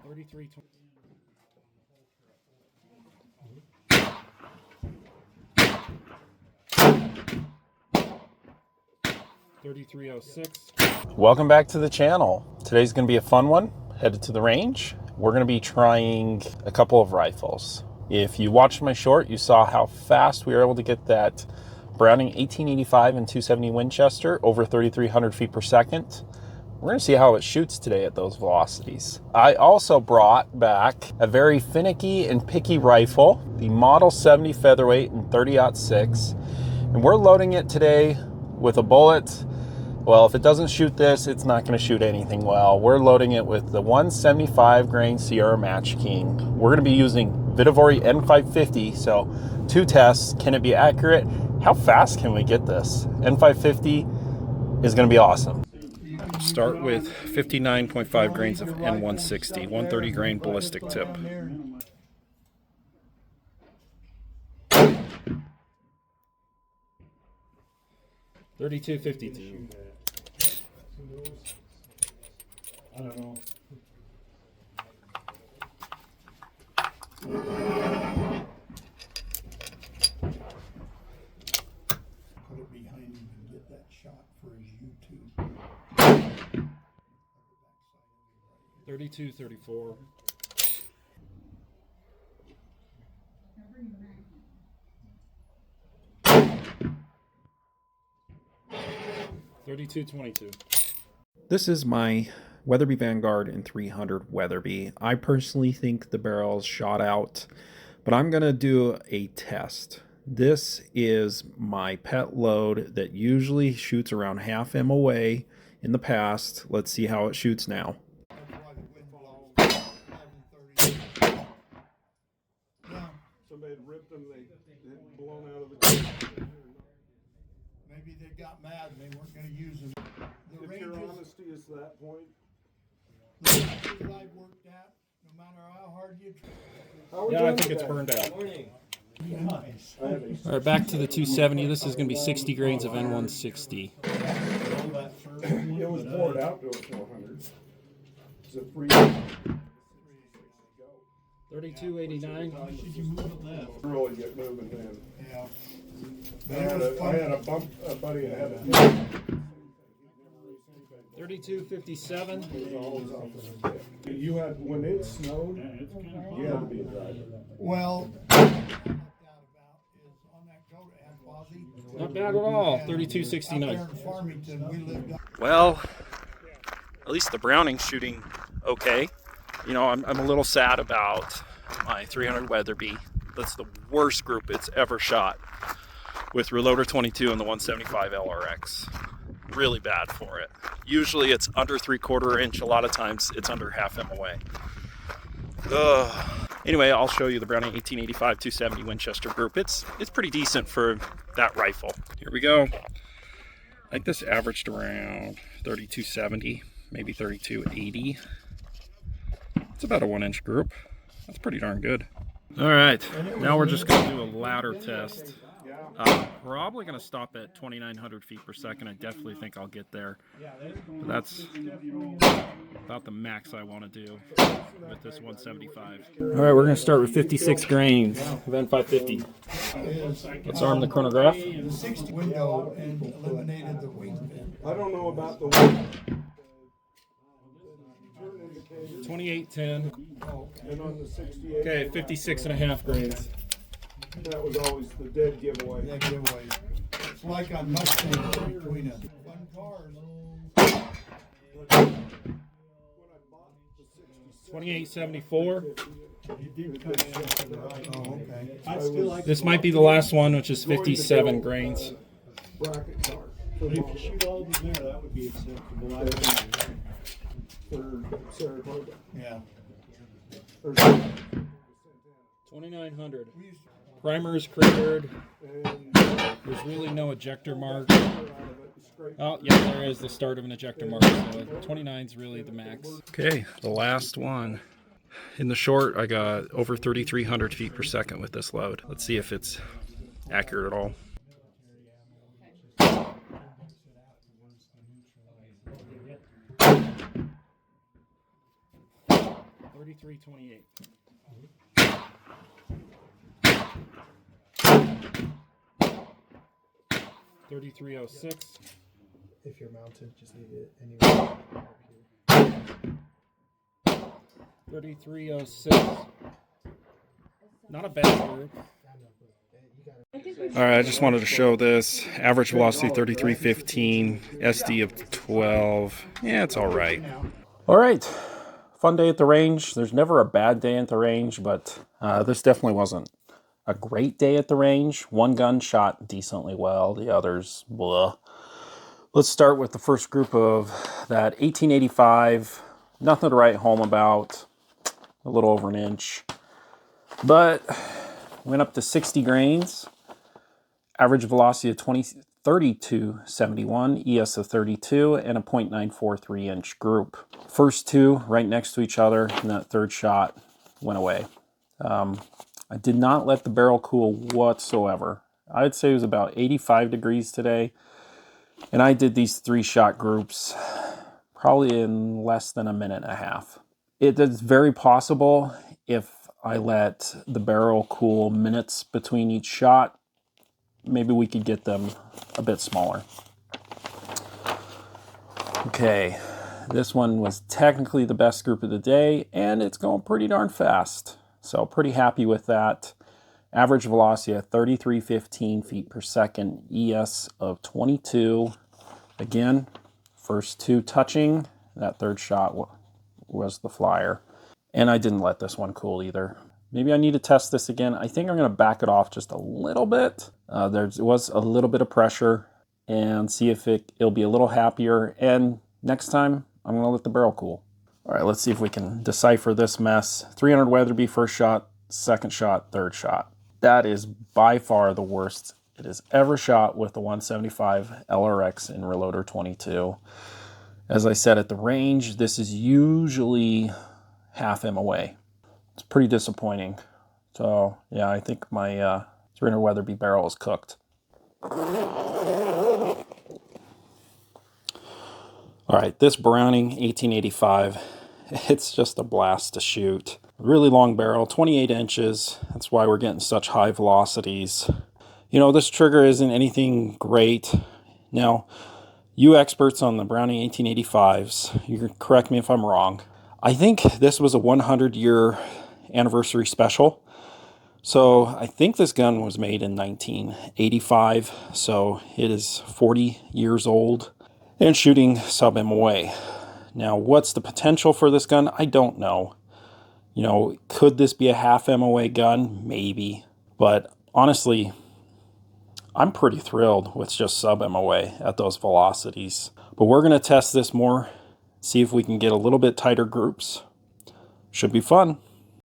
33. 3306. Welcome back to the channel. Today's going to be a fun one. Headed to the range. We're going to be trying a couple of rifles. If you watched my short, you saw how fast we were able to get that Browning 1885 and 270 Winchester over 3,300 feet per second. We're going to see how it shoots today at those velocities. I also brought back a very finicky and picky rifle, the Model 70 Featherweight in 30-06, and we're loading it today with a bullet. Well, if it doesn't shoot this, it's not going to shoot anything well. We're loading it with the 175 grain Sierra Match King. We're going to be using Weatherby N550, so 2 tests. Can it be accurate? How fast can we get this? N550 is going to be awesome. Start with 59.5 grains of N160, 130 grain ballistic tip. $32.52. I don't know. Put it behind him and get that shot for his YouTube. 32.34. $32.22. This is my Weatherby Vanguard in 300 Weatherby. I personally think the barrel's shot out, but I'm gonna do a test. This is my pet load that usually shoots around half MOA in the past. Let's see how it shoots now. Somebody had ripped them, they had blown out of the. Maybe they got mad and they weren't going to use them. The If your honesty is to that point. The ranges I've worked at, no matter how hard you try. Yeah, I think it's burned out. Nice. All right, back to the 270. This is going to be 60 grains of N160. It was poured out to a 400. It's a 32.89. Should you move it left? really get moving then. Yeah. I had a bump, a buddy that had a. 32.57. You had, when it snowed, you had to be a driver. Well, Not bad at all. 32.69. Farmington, we lived up. Well, at least the Browning's shooting okay. You know, I'm a little sad about my 300 Weatherby. That's the worst group it's ever shot with Reloader 22 and the 175 LRX. Really bad for it. Usually it's under 3/4 inch. A lot of times it's under half MOA. Anyway, I'll show you the Browning 1885 270 Winchester group. It's pretty decent for that rifle. Here we go. I think this averaged around 3270, maybe 3280. It's about a 1-inch group. That's pretty darn good. All right, now we're just going to do a ladder test. Probably going to stop at 2,900 feet per second. I definitely think I'll get there. But that's about the max I want to do with this 175. All right, we're going to start with 56 grains of N550. Let's arm the chronograph. The 60 window and eliminated the wing pin. I don't know about the one. 2810. And on the 68. Okay, 56.5 grains. That was always the dead giveaway. That giveaway. It's like on Mustang between us. Fun cars. 2874. Oh, okay. This might be the last one, which is 57 grains. Bracket car. But if you shoot all of them there, that would be acceptable. For Saratoga. Yeah. Or 2900. Primer is cratered. There's really no ejector mark. Oh, yeah, there is the start of an ejector mark. So 29 is really the max. Okay, the last one. In the short, I got over 3,300 feet per second with this load. Let's see if it's accurate at all. 3328. $33.06. If you're mounted, just leave it anywhere over here. $33.06. Not a bad group. All right, I just wanted to show this. Average velocity 3315, SD of 12. Yeah, it's all right. All right, fun day at the range. There's never a bad day at the range, but this definitely wasn't a great day at the range. One gun shot decently well, the others, blah. Let's start with the first group of that 1885. Nothing to write home about, a little over an inch. But went up to 60 grains. Average velocity of 3271, ES of 32, and a .943 inch group. First two right next to each other, and that third shot went away. I did not let the barrel cool whatsoever. I'd say it was about 85 degrees today, and I did these 3-shot groups probably in less than a minute and a half. It is very possible if I let the barrel cool minutes between each shot, maybe we could get them a bit smaller. Okay, this one was technically the best group of the day, and it's going pretty darn fast. So pretty happy with that. Average velocity at 3315 feet per second, ES of 22. Again, first two touching. That third shot was the flyer. And I didn't let this one cool either. Maybe I need to test this again. I think I'm going to back it off just a little bit. There was a little bit of pressure, and see if it'll be a little happier. And next time, I'm going to let the barrel cool. All right, let's see if we can decipher this mess. 300 Weatherby, first shot, second shot, third shot. That is by far the worst it has ever shot with the 175 LRX in Reloader 22. As I said, at the range, this is usually half MOA. It's pretty disappointing. So yeah, I think my 300 Weatherby barrel is cooked. All right, this Browning 1885, it's just a blast to shoot. Really long barrel, 28 inches. That's why we're getting such high velocities. You know, this trigger isn't anything great. Now, you experts on the Browning 1885s, you can correct me if I'm wrong. I think this was a 100-year anniversary special. So I think this gun was made in 1985. So it is 40 years old and shooting sub-MOA. Now, what's the potential for this gun? I don't know. You know, could this be a half MOA gun? Maybe. But honestly, I'm pretty thrilled with just sub-MOA at those velocities. But we're going to test this more, see if we can get a little bit tighter groups. Should be fun.